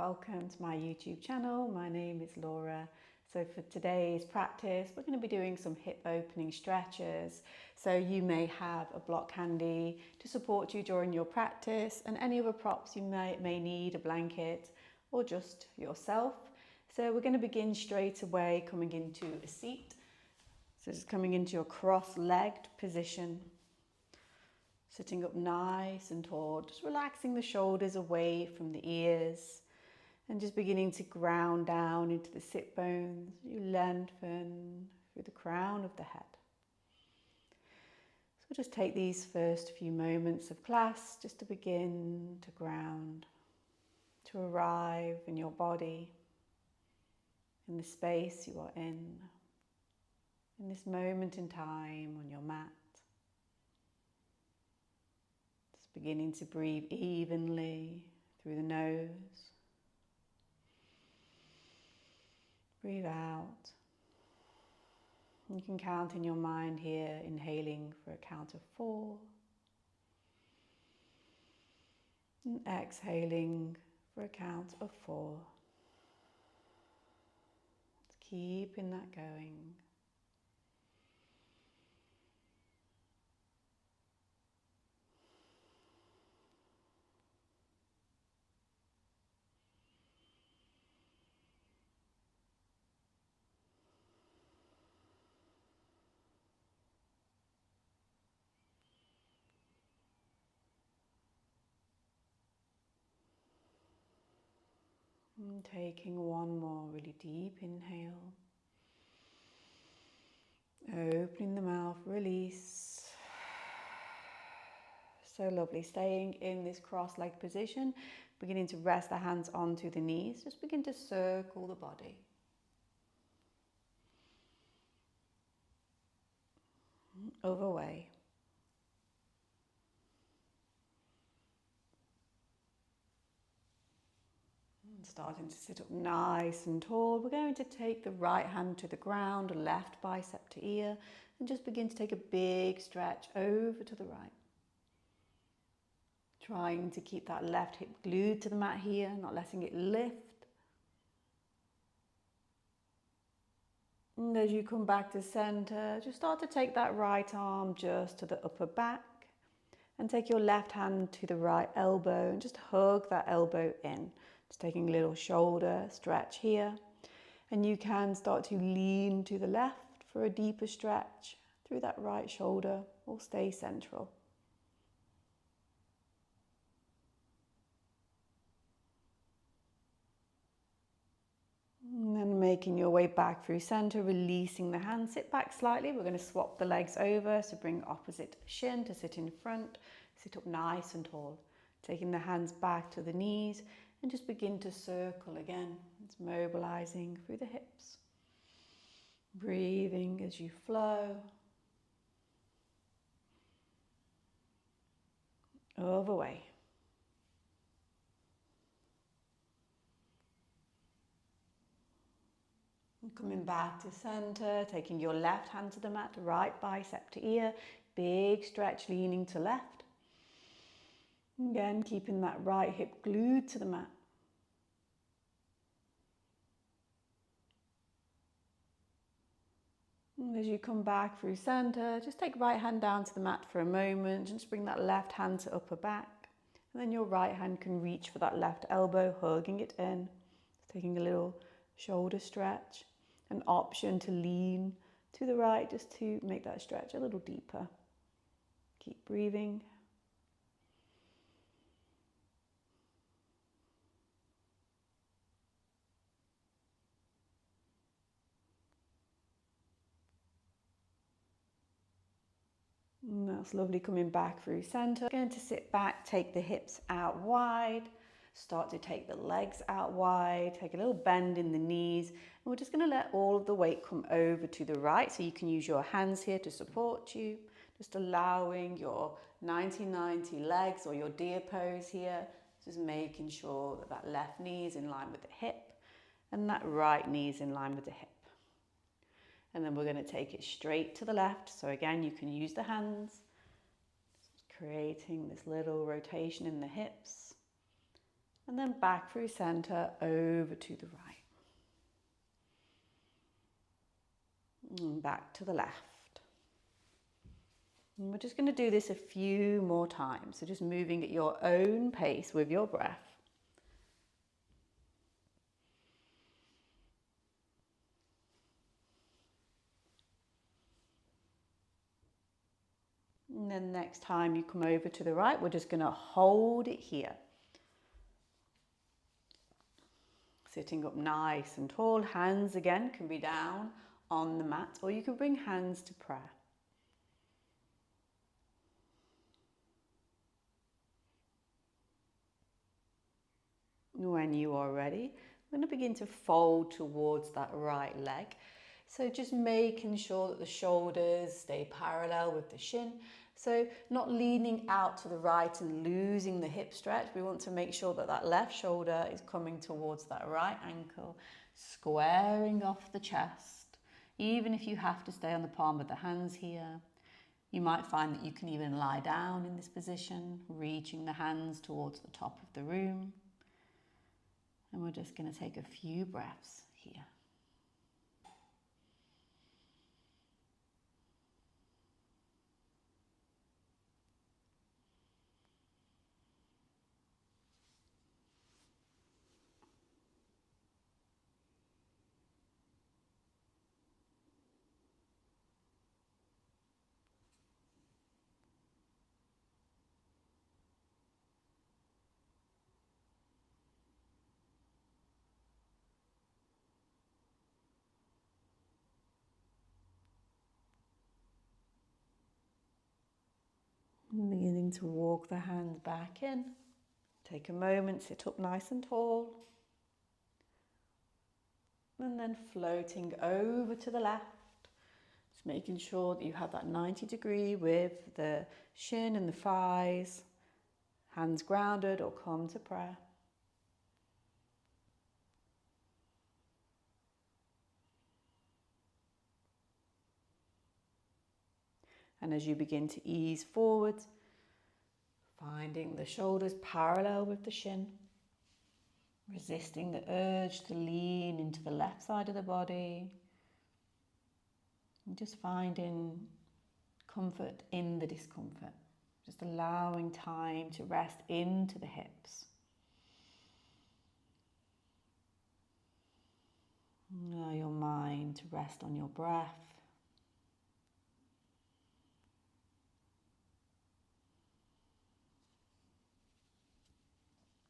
welcome to my YouTube channel. My name is Laura. So for today's practice, we're going to be doing some hip opening stretches. So you may have a block handy to support you during your practice, and any other props you may need, a blanket or just yourself. So we're going to begin straight away coming into a seat. So just coming into your cross-legged position. Sitting up nice and tall, just relaxing the shoulders away from the ears and just beginning to ground down into the sit bones. You lengthen through the crown of the head. So just take these first few moments of class just to begin to ground, to arrive in your body, in the space you are in this moment in time on your mat. Beginning to breathe evenly through the nose. Breathe out. You can count in your mind here, inhaling for a count of 4. And exhaling for a count of 4. Just keeping that going. And taking one more really deep inhale. Opening the mouth, release. So lovely. Staying in this cross-legged position. Beginning to rest the hands onto the knees. Just begin to circle the body. Other way. Starting to sit up nice and tall. We're going to take the right hand to the ground, left bicep to ear, and just begin to take a big stretch over to the right. Trying to keep that left hip glued to the mat here, not letting it lift. And as you come back to center, just start to take that right arm just to the upper back, and take your left hand to the right elbow and just hug that elbow in. Just taking a little shoulder stretch here, and you can start to lean to the left for a deeper stretch through that right shoulder, or stay central. And then making your way back through center, releasing the hands, sit back slightly. We're going to swap the legs over, so bring opposite shin to sit in front, sit up nice and tall. Taking the hands back to the knees, and just begin to circle again. It's mobilizing through the hips. Breathing as you flow. Other way. And coming back to center, taking your left hand to the mat, right bicep to ear. Big stretch, leaning to left. Again, keeping that right hip glued to the mat. And as you come back through center, just take right hand down to the mat for a moment and just bring that left hand to upper back. And then your right hand can reach for that left elbow, hugging it in. Just taking a little shoulder stretch. An option to lean to the right just to make that stretch a little deeper. Keep breathing. And that's lovely, coming back through center. Going to sit back, take the hips out wide, start to take the legs out wide, take a little bend in the knees, and we're just going to let all of the weight come over to the right, so you can use your hands here to support you, just allowing your 90-90 legs or your deer pose here, just making sure that that left knee is in line with the hip and that right knee is in line with the hip. And then we're going to take it straight to the left. So again, you can use the hands, creating this little rotation in the hips. And then back through center, over to the right. And back to the left. And we're just going to do this a few more times. So just moving at your own pace with your breath. And then next time you come over to the right, we're just going to hold it here. Sitting up nice and tall. Hands again can be down on the mat, or you can bring hands to prayer. When you are ready, we're going to begin to fold towards that right leg. So just making sure that the shoulders stay parallel with the shin. So not leaning out to the right and losing the hip stretch. We want to make sure that that left shoulder is coming towards that right ankle, squaring off the chest. Even if you have to stay on the palm of the hands here, you might find that you can even lie down in this position, reaching the hands towards the top of the room. And we're just going to take a few breaths here. And beginning to walk the hands back in. Take a moment, sit up nice and tall. And then floating over to the left. Just making sure that you have that 90-degree with the shin and the thighs. Hands grounded or come to prayer. And as you begin to ease forward, finding the shoulders parallel with the shin, resisting the urge to lean into the left side of the body, and just finding comfort in the discomfort, just allowing time to rest into the hips. Allow your mind to rest on your breath.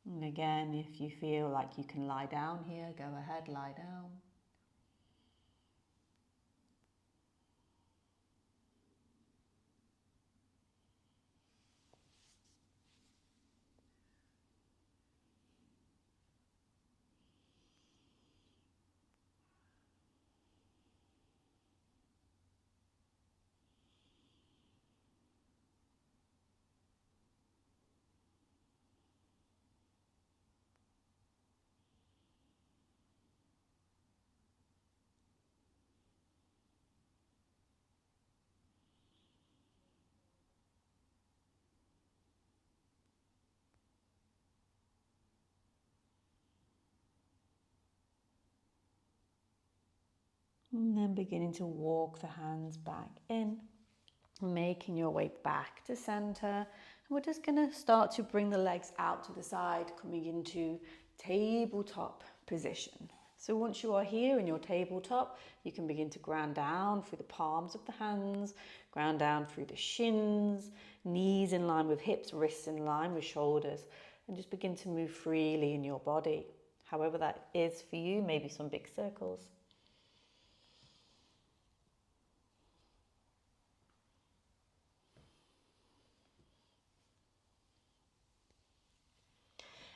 And again, if you feel like you can lie down here, go ahead, lie down. And then beginning to walk the hands back in, making your way back to center. And we're just going to start to bring the legs out to the side, coming into tabletop position. So once you are here in your tabletop, you can begin to ground down through the palms of the hands, ground down through the shins, knees in line with hips, wrists in line with shoulders, and just begin to move freely in your body. However that is for you, maybe some big circles.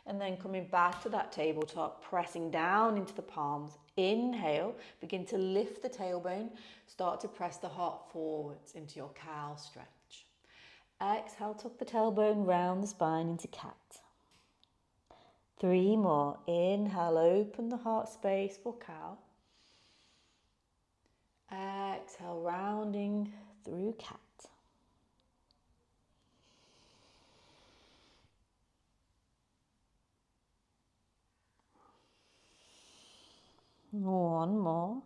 And then coming back to that tabletop, pressing down into the palms. Inhale, begin to lift the tailbone. Start to press the heart forwards into your cow stretch. Exhale, tuck the tailbone round the spine into cat. 3 more. Inhale, open the heart space for cow. Exhale, rounding through cat. One more.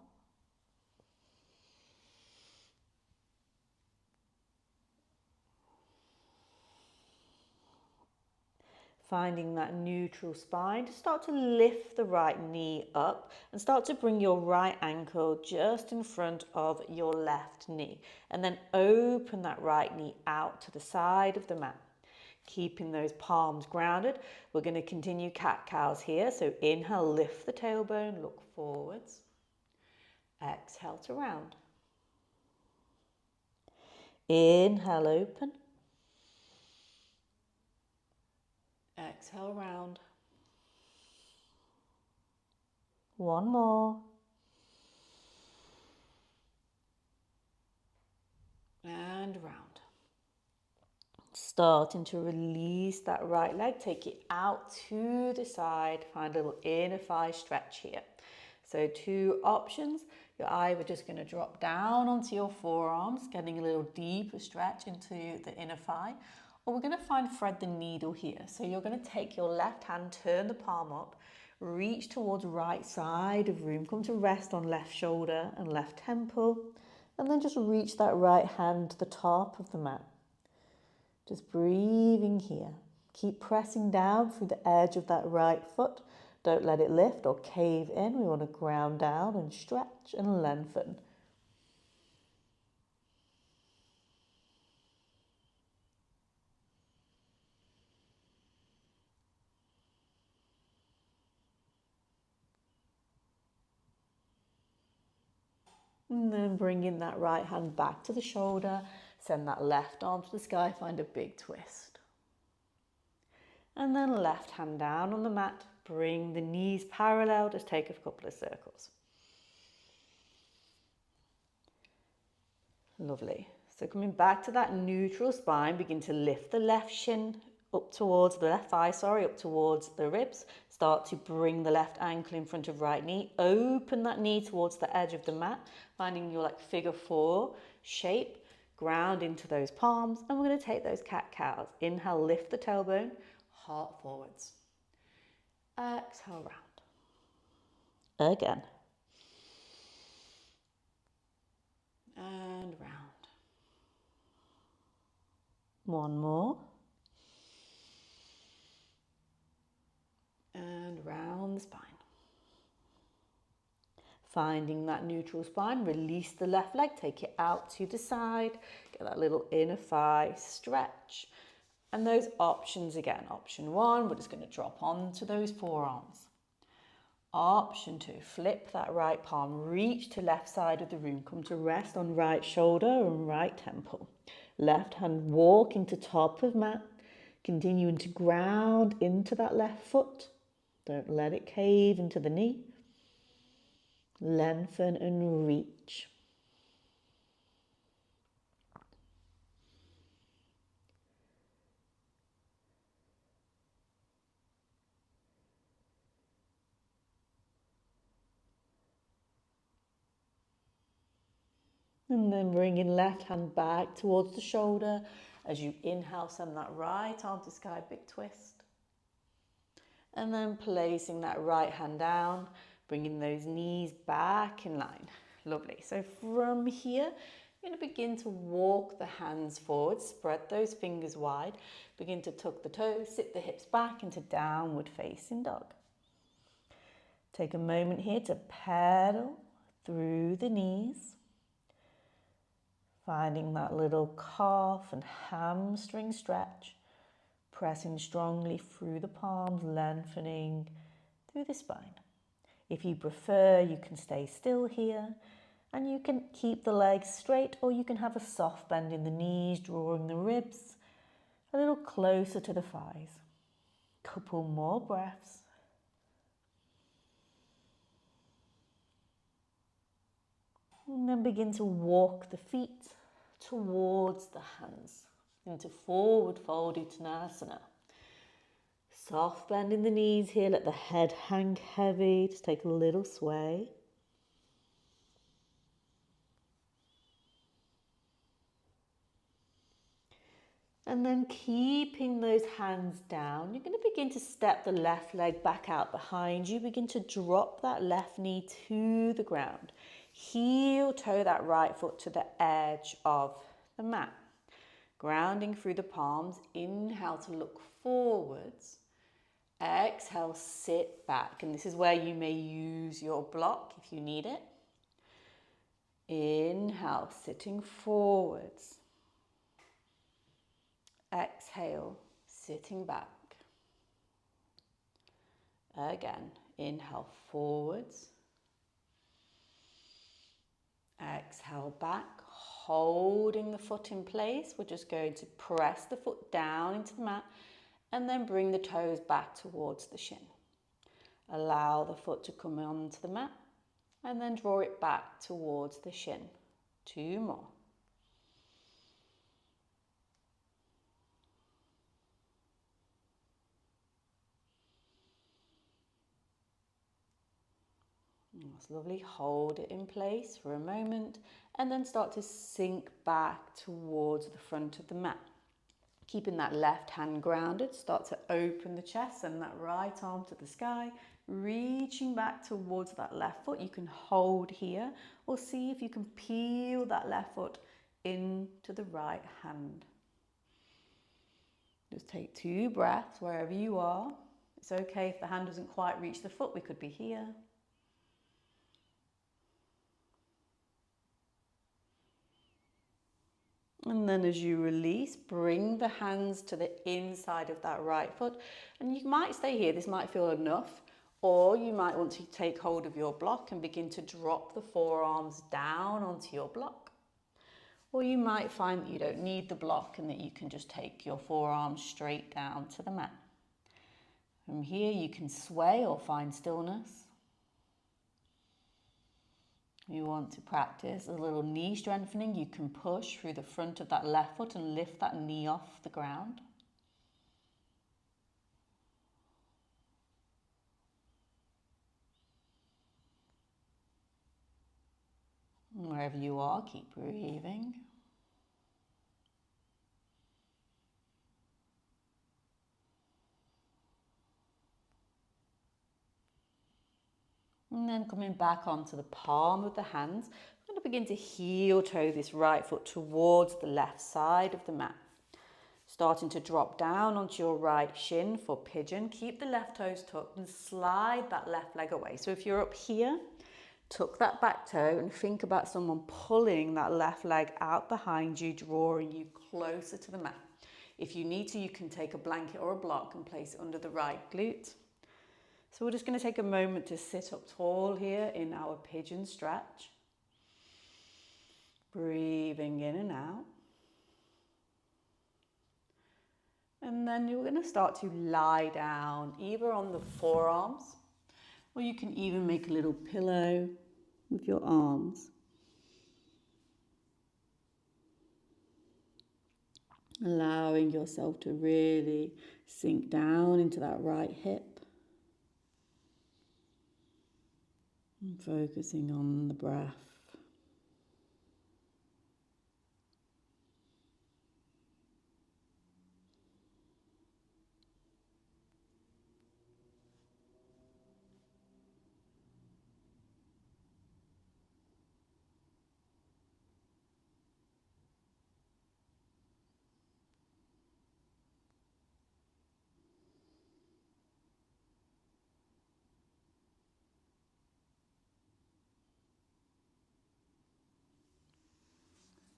Finding that neutral spine, to start to lift the right knee up and start to bring your right ankle just in front of your left knee, and then open that right knee out to the side of the mat. Keeping those palms grounded. We're going to continue cat-cows here. So inhale, lift the tailbone, look forwards. Exhale to round. Inhale, open. Exhale, round. One more. And round. Starting to release that right leg, take it out to the side, find a little inner thigh stretch here. So two options, you're either just going to drop down onto your forearms, getting a little deeper stretch into the inner thigh, or we're going to thread the needle here. So you're going to take your left hand, turn the palm up, reach towards right side of room, come to rest on left shoulder and left temple, and then just reach that right hand to the top of the mat. Just breathing here. Keep pressing down through the edge of that right foot. Don't let it lift or cave in. We want to ground down and stretch and lengthen. And then bringing that right hand back to the shoulder. Send that left arm to the sky. Find a big twist. And then left hand down on the mat. Bring the knees parallel. Just take a couple of circles. Lovely. So coming back to that neutral spine, begin to lift the left shin up towards the left thigh, up towards the ribs. Start to bring the left ankle in front of right knee. Open that knee towards the edge of the mat, finding your figure four shape. Ground into those palms, and we're going to take those cat-cows. Inhale, lift the tailbone, heart forwards. Exhale, round. Again. And round. One more. And round the spine. Finding that neutral spine, release the left leg, take it out to the side, get that little inner thigh stretch. And those options again, option one, we're just going to drop onto those forearms. Option two, flip that right palm, reach to left side of the room, come to rest on right shoulder and right temple. Left hand walk into top of mat, continuing to ground into that left foot. Don't let it cave into the knee. Lengthen and reach. And then bringing left hand back towards the shoulder. As you inhale, send that right arm to sky, big twist. And then placing that right hand down, bringing those knees back in line. Lovely. So from here, you're going to begin to walk the hands forward, spread those fingers wide, begin to tuck the toes, sit the hips back into downward facing dog. Take a moment here to pedal through the knees, finding that little calf and hamstring stretch, pressing strongly through the palms, lengthening through the spine. If you prefer, you can stay still here and you can keep the legs straight, or you can have a soft bend in the knees, drawing the ribs a little closer to the thighs. Couple more breaths. And then begin to walk the feet towards the hands into forward fold Uttanasana. Soft bend in the knees here, let the head hang heavy, just take a little sway. And then keeping those hands down, you're going to begin to step the left leg back out behind you. Begin to drop that left knee to the ground. Heel toe that right foot to the edge of the mat. Grounding through the palms. Inhale to look forwards. Exhale, sit back. And this is where you may use your block if you need it. Inhale, sitting forwards. Exhale, sitting back. Again, inhale forwards. Exhale back, holding the foot in place. We're just going to press the foot down into the mat and then bring the toes back towards the shin. Allow the foot to come onto the mat and then draw it back towards the shin. 2 more. That's lovely. Hold it in place for a moment and then start to sink back towards the front of the mat. Keeping that left hand grounded, start to open the chest and that right arm to the sky, reaching back towards that left foot. You can hold here or see if you can peel that left foot into the right hand. Just take 2 breaths wherever you are. It's okay if the hand doesn't quite reach the foot, we could be here. And then as you release, bring the hands to the inside of that right foot. And you might stay here, this might feel enough. Or you might want to take hold of your block and begin to drop the forearms down onto your block. Or you might find that you don't need the block and that you can just take your forearms straight down to the mat. From here you can sway or find stillness. You want to practice a little knee strengthening. You can push through the front of that left foot and lift that knee off the ground. And wherever you are, keep breathing. And then coming back onto the palm of the hands, we're going to begin to heel toe this right foot towards the left side of the mat. Starting to drop down onto your right shin for pigeon. Keep the left toes tucked and slide that left leg away. So if you're up here, tuck that back toe and think about someone pulling that left leg out behind you, drawing you closer to the mat. If you need to, you can take a blanket or a block and place it under the right glute. So we're just going to take a moment to sit up tall here in our pigeon stretch. Breathing in and out. And then you're going to start to lie down either on the forearms or you can even make a little pillow with your arms. Allowing yourself to really sink down into that right hip. And focusing on the breath.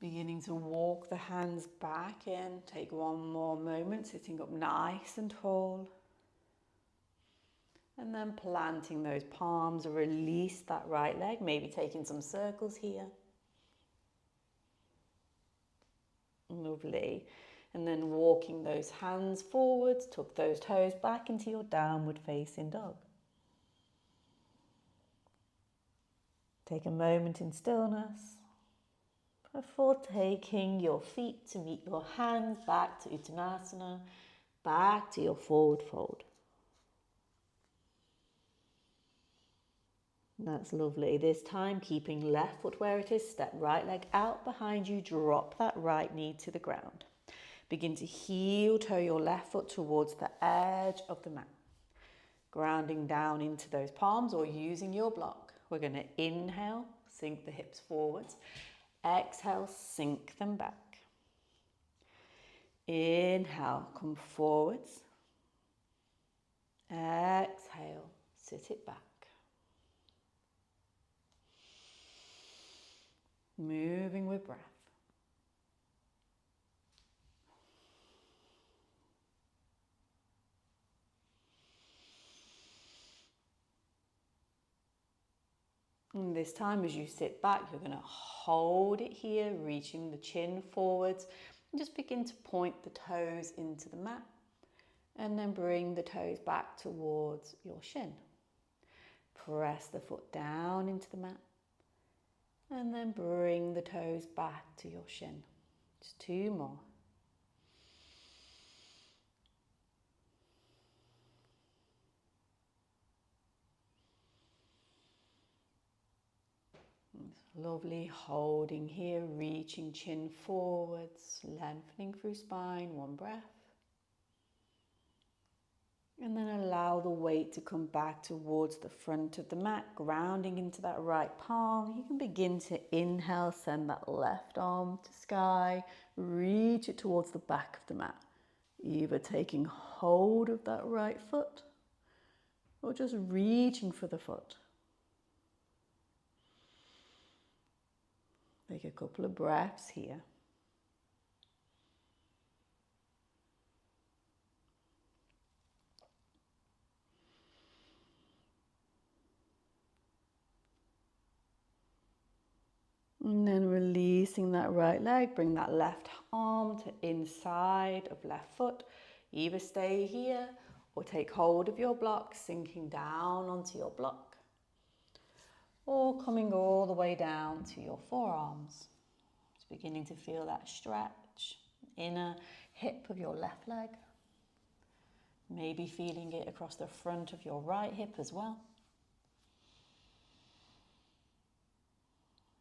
Beginning to walk the hands back in. Take one more moment, sitting up nice and tall. And then planting those palms, release that right leg, maybe taking some circles here. Lovely. And then walking those hands forwards, tuck those toes back into your downward facing dog. Take a moment in stillness before taking your feet to meet your hands back to Uttanasana, back to your forward fold. That's lovely. This time, keeping left foot where it is, step right leg out behind you, drop that right knee to the ground. Begin to heel toe your left foot towards the edge of the mat. Grounding down into those palms or using your block. We're going to inhale, sink the hips forwards. Exhale, sink them back. Inhale, come forwards. Exhale, sit it back. Moving with breath. And this time as you sit back, you're going to hold it here, reaching the chin forwards. And just begin to point the toes into the mat. And then bring the toes back towards your shin. Press the foot down into the mat. And then bring the toes back to your shin. Just 2 more. Lovely, holding here, reaching chin forwards, lengthening through spine, 1 breath. And then allow the weight to come back towards the front of the mat, grounding into that right palm. You can begin to inhale, send that left arm to sky, reach it towards the back of the mat. Either taking hold of that right foot or just reaching for the foot. Take a couple of breaths here. And then releasing that right leg, bring that left arm to inside of left foot. Either stay here or take hold of your block, sinking down onto your block. Or coming all the way down to your forearms. Just beginning to feel that stretch, inner hip of your left leg. Maybe feeling it across the front of your right hip as well.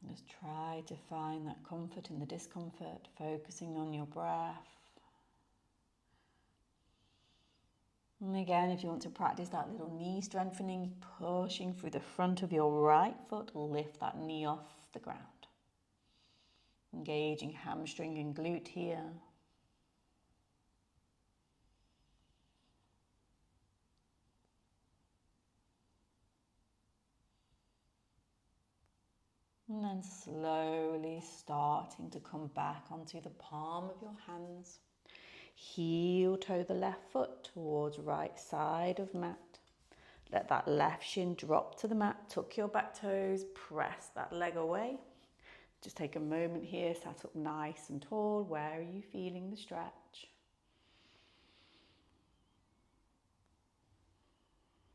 Just try to find that comfort in the discomfort, focusing on your breath. And again, if you want to practice that little knee strengthening, pushing through the front of your right foot, lift that knee off the ground. Engaging hamstring and glute here. And then slowly starting to come back onto the palm of your hands. Heel toe the left foot towards right side of mat. Let that left shin drop to the mat. Tuck your back toes. Press that leg away. Just take a moment here. Sat up nice and tall. Where are you feeling the stretch?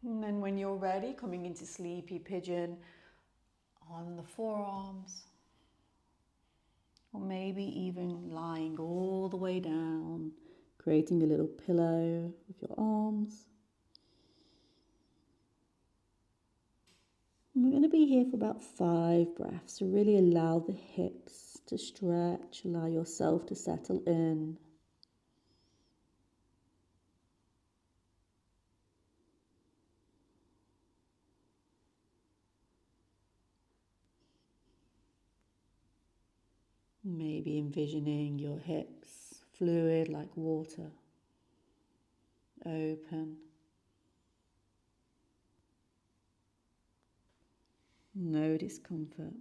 And then when you're ready, coming into sleepy pigeon on the forearms. Or maybe even lying all the way down, creating a little pillow with your arms. And we're going to be here for about 5 breaths. So really allow the hips to stretch, allow yourself to settle in. Maybe envisioning your hips fluid like water, open. No discomfort.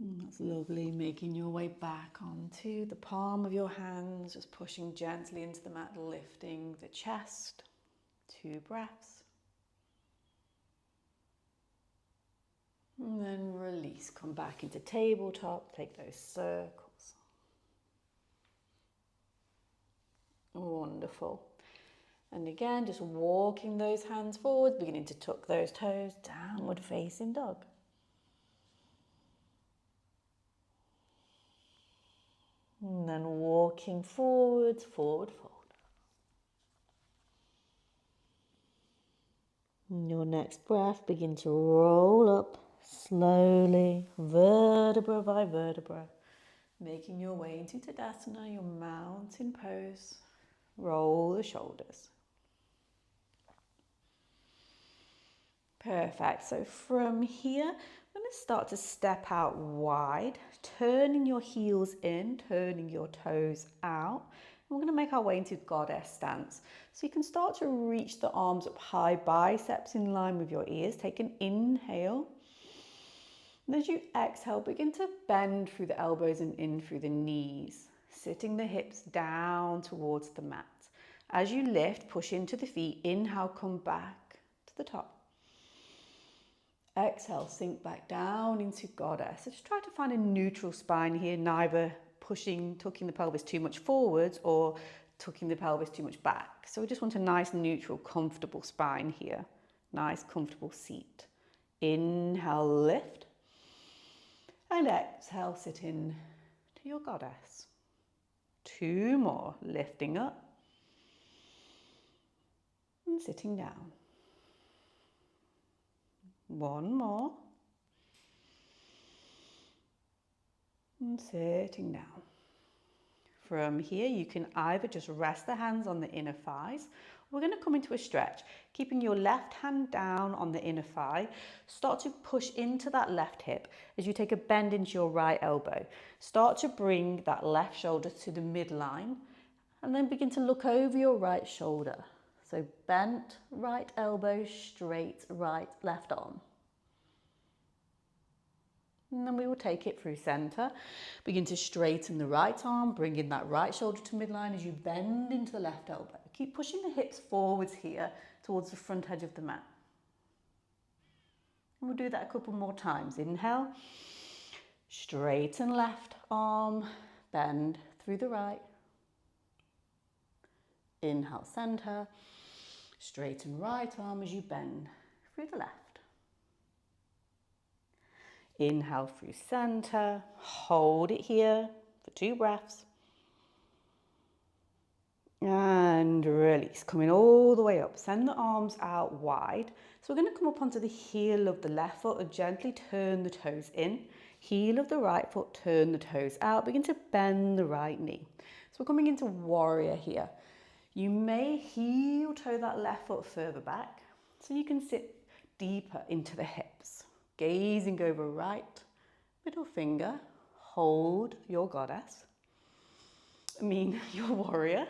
That's lovely, making your way back onto the palm of your hands, just pushing gently into the mat, lifting the chest. 2 breaths. And then release, come back into tabletop, take those circles. Wonderful. And again, just walking those hands forward, beginning to tuck those toes, downward facing dog. And then walking forwards, forward fold. In your next breath, begin to roll up slowly, vertebra by vertebra, making your way into Tadasana, your mountain pose. Roll the shoulders. Perfect. So from here, we're going to start to step out wide, turning your heels in, turning your toes out. And we're going to make our way into goddess stance. So you can start to reach the arms up high, biceps in line with your ears. Take an inhale. And as you exhale, begin to bend through the elbows and in through the knees, sitting the hips down towards the mat. As you lift, push into the feet. Inhale, come back to the top. Exhale, sink back down into goddess. So just try to find a neutral spine here, neither tucking the pelvis too much forwards or tucking the pelvis too much back. So we just want a nice, neutral, comfortable spine here. Nice, comfortable seat. Inhale, lift. And exhale, sit in to your goddess. 2 more, lifting up and sitting down. 1 more. And sitting down. From here, you can either just rest the hands on the inner thighs. We're going to come into a stretch, keeping your left hand down on the inner thigh. Start to push into that left hip as you take a bend into your right elbow. Start to bring that left shoulder to the midline and then begin to look over your right shoulder. So bent right elbow, straight right left arm. And then we will take it through center. Begin to straighten the right arm, bring in that right shoulder to midline as you bend into the left elbow. Keep pushing the hips forwards here towards the front edge of the mat. And we'll do that a couple more times. Inhale, straighten left arm, bend through the right. Inhale, center. Straighten right arm as you bend through the left. Inhale through center. Hold it here for 2 breaths. And release. Coming all the way up. Send the arms out wide. So we're going to come up onto the heel of the left foot and gently turn the toes in. Heel of the right foot, turn the toes out. Begin to bend the right knee. So we're coming into warrior here. You may heel toe that left foot further back so you can sit deeper into the hips. Gazing over right, middle finger, hold your goddess. Your warrior.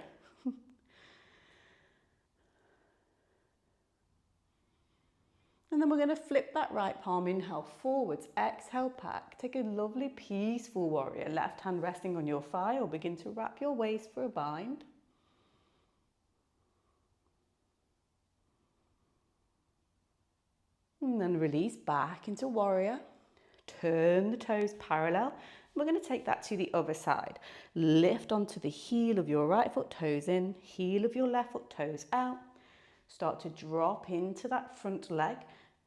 And then we're going to flip that right palm, inhale forwards, exhale back. Take a lovely peaceful warrior, left hand resting on your thigh, or begin to wrap your waist for a bind. And then release back into warrior. Turn the toes parallel. We're going to take that to the other side. Lift onto the heel of your right foot, toes in. Heel of your left foot, toes out. Start to drop into that front leg.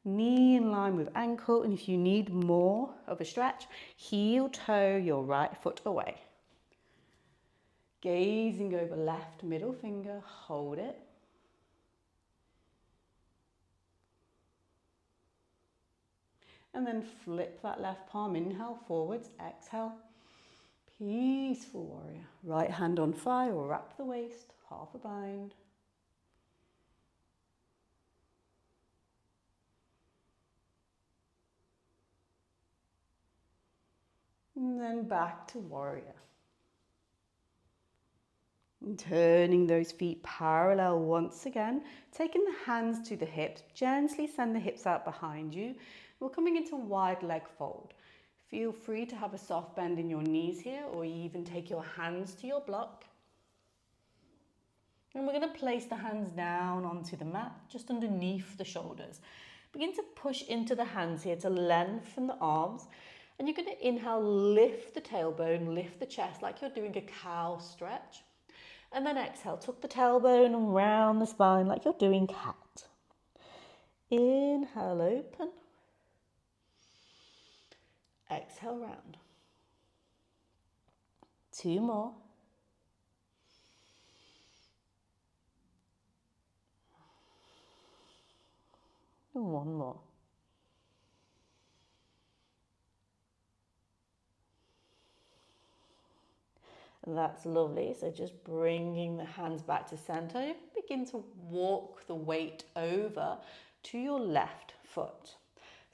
Knee in line with ankle. And if you need more of a stretch, heel toe your right foot away. Gazing over left middle finger. Hold it. And then flip that left palm, inhale forwards, exhale, peaceful warrior. Right hand on thigh or wrap the waist, half a bind. And then back to warrior. And turning those feet parallel once again, taking the hands to the hips, gently send the hips out behind you. We're coming into wide leg fold. Feel free to have a soft bend in your knees here, or even take your hands to your block. And we're going to place the hands down onto the mat, just underneath the shoulders. Begin to push into the hands here to lengthen the arms. And you're going to inhale, lift the tailbone, lift the chest like you're doing a cow stretch. And then exhale, tuck the tailbone and round the spine like you're doing cat. Inhale, open. Exhale, round. 2 more. And one more. That's lovely. So just bringing the hands back to center. Begin to walk the weight over to your left foot.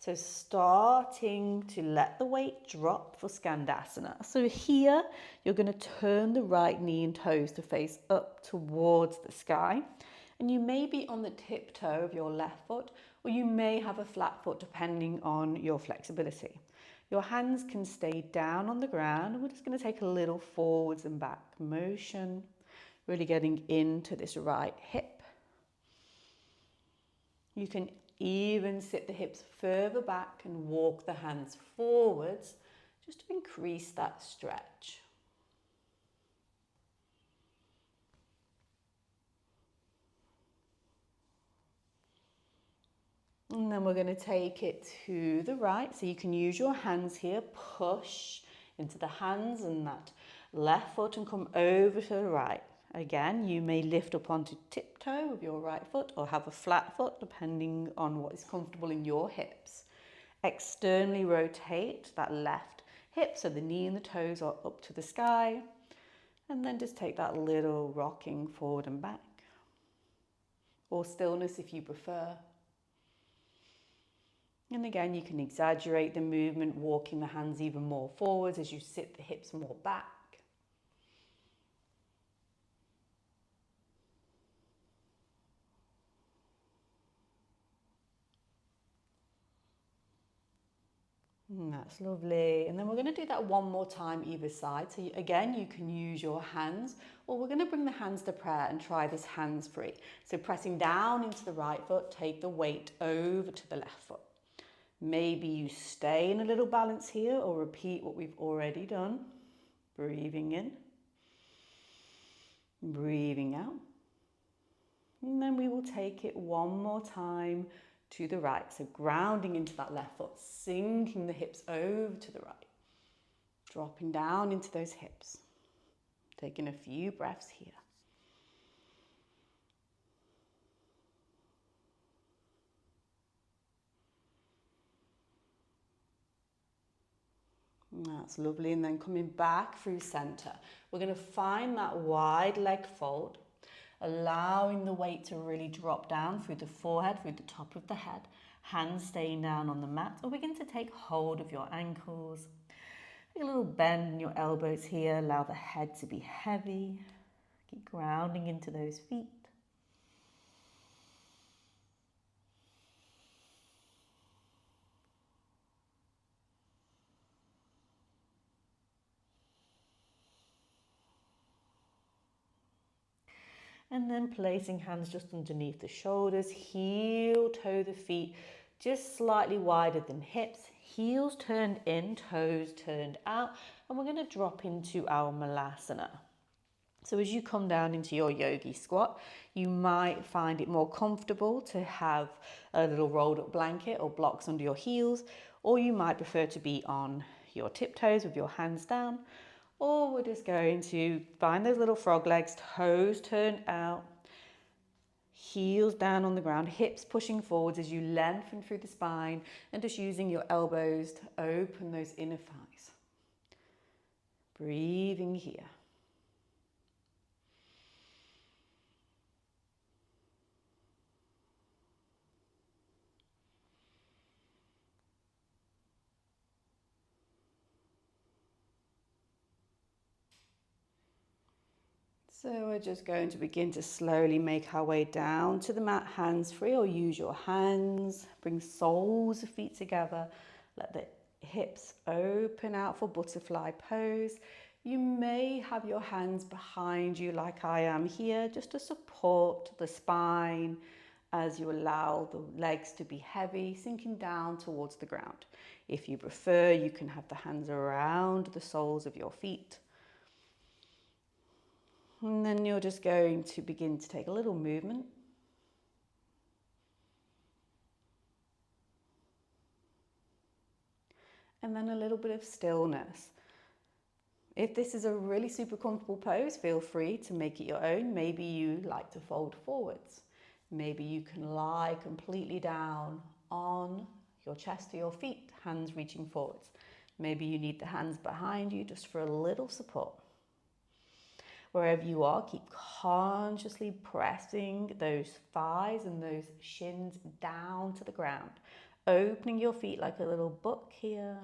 So starting to let the weight drop for Skandasana. So here you're going to turn the right knee and toes to face up towards the sky. And you may be on the tiptoe of your left foot, or you may have a flat foot depending on your flexibility. Your hands can stay down on the ground, and we're just going to take a little forwards and back motion, really getting into this right hip. You can even sit the hips further back and walk the hands forwards just to increase that stretch. And then we're going to take it to the right. So you can use your hands here, push into the hands and that left foot and come over to the right. Again, you may lift up onto tiptoe with your right foot or have a flat foot depending on what is comfortable in your hips. Externally rotate that left hip so the knee and the toes are up to the sky. And then just take that little rocking forward and back. Or stillness if you prefer. And again, you can exaggerate the movement, walking the hands even more forwards as you sit the hips more back. And that's lovely. And then we're going to do that one more time either side. So again, you can use your hands, or we're going to bring the hands to prayer and try this hands free. So pressing down into the right foot, take the weight over to the left foot. Maybe you stay in a little balance here or repeat what we've already done. Breathing in, breathing out. And then we will take it one more time to the right. So grounding into that left foot, sinking the hips over to the right. Dropping down into those hips. Taking a few breaths here. That's lovely. And then coming back through center, we're going to find that wide leg fold, allowing the weight to really drop down through the forehead, through the top of the head, hands staying down on the mat, or begin to take hold of your ankles. Take a little bend in your elbows here, allow the head to be heavy. Keep grounding into those feet. And then placing hands just underneath the shoulders, heel toe the feet just slightly wider than hips, heels turned in, toes turned out, and we're going to drop into our malasana. So as you come down into your yogi squat, you might find it more comfortable to have a little rolled up blanket or blocks under your heels, or you might prefer to be on your tiptoes with your hands down. Or we're just going to find those little frog legs, toes turned out, heels down on the ground, hips pushing forwards as you lengthen through the spine and just using your elbows to open those inner thighs. Breathing here. So we're just going to begin to slowly make our way down to the mat, hands free, or use your hands. Bring soles of feet together. Let the hips open out for butterfly pose. You may have your hands behind you like I am here, just to support the spine as you allow the legs to be heavy, sinking down towards the ground. If you prefer, you can have the hands around the soles of your feet. And then you're just going to begin to take a little movement. And then a little bit of stillness. If this is a really super comfortable pose, feel free to make it your own. Maybe you like to fold forwards. Maybe you can lie completely down on your chest or your feet, hands reaching forwards. Maybe you need the hands behind you just for a little support. Wherever you are, keep consciously pressing those thighs and those shins down to the ground, opening your feet like a little book here.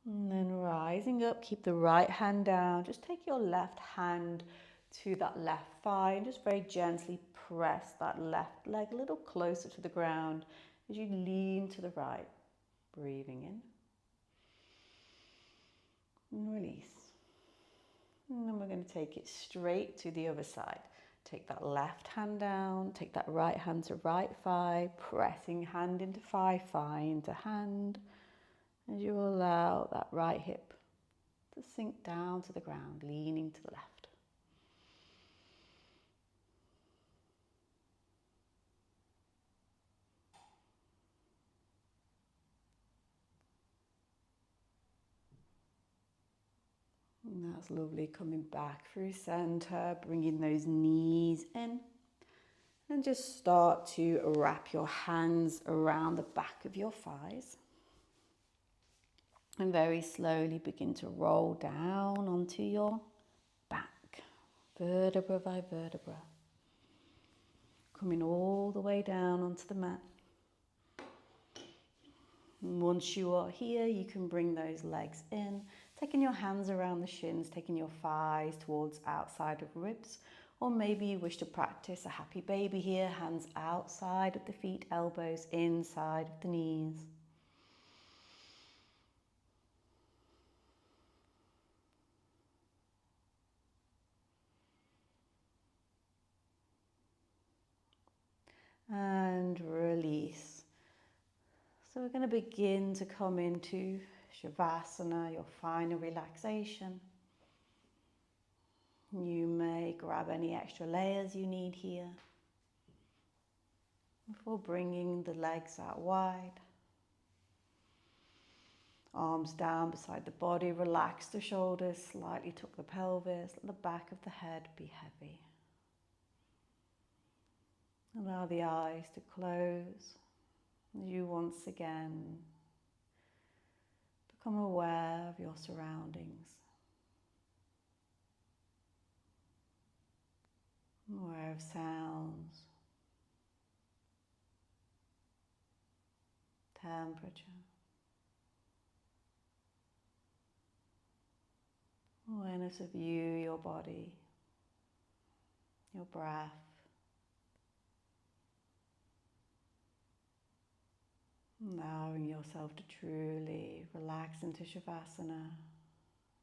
And then rising up, keep the right hand down. Just take your left hand to that left thigh and just very gently press that left leg a little closer to the ground as you lean to the right. Breathing in and release. And then we're going to take it straight to the other side. Take that left hand down, take that right hand to right thigh, pressing hand into thigh, thigh into hand. As you allow that right hip to sink down to the ground, leaning to the left. And that's lovely, coming back through center, bringing those knees in. And just start to wrap your hands around the back of your thighs. And very slowly begin to roll down onto your back, vertebra by vertebra. Coming all the way down onto the mat. And once you are here, you can bring those legs in, taking your hands around the shins, taking your thighs towards outside of ribs. Or maybe you wish to practice a happy baby here, hands outside of the feet, elbows inside of the knees. And release. So we're going to begin to come into Shavasana, your final relaxation. You may grab any extra layers you need here before bringing the legs out wide. Arms down beside the body, relax the shoulders, slightly tuck the pelvis, let the back of the head be heavy. Allow the eyes to close as you once again become aware of your surroundings. Aware of sounds, temperature, awareness of you, your body, your breath. Allowing yourself to truly relax into Shavasana.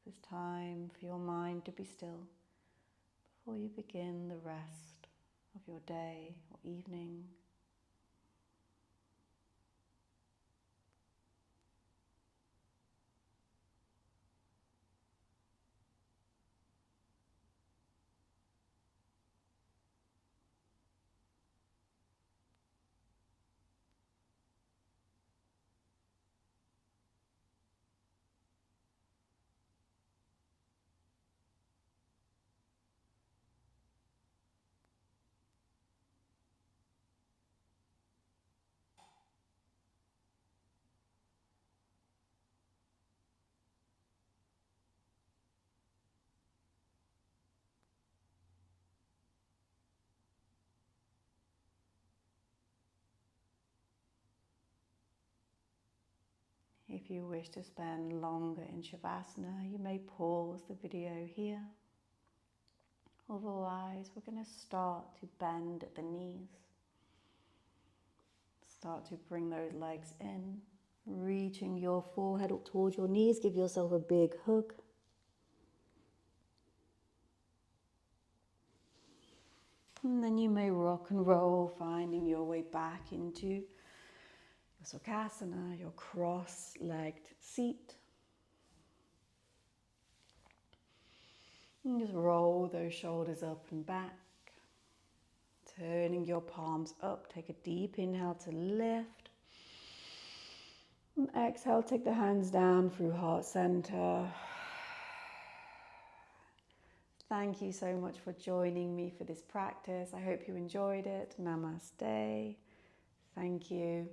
It's time for your mind to be still before you begin the rest of your day or evening. If you wish to spend longer in Shavasana, you may pause the video here. Otherwise, we're going to start to bend at the knees. Start to bring those legs in, reaching your forehead up towards your knees. Give yourself a big hug. And then you may rock and roll, finding your way back into your Sukhasana, your cross-legged seat. And just roll those shoulders up and back. turning your palms up. Take a deep inhale to lift. And exhale, take the hands down through heart center. Thank you so much for joining me for this practice. I hope you enjoyed it. Namaste. Thank you.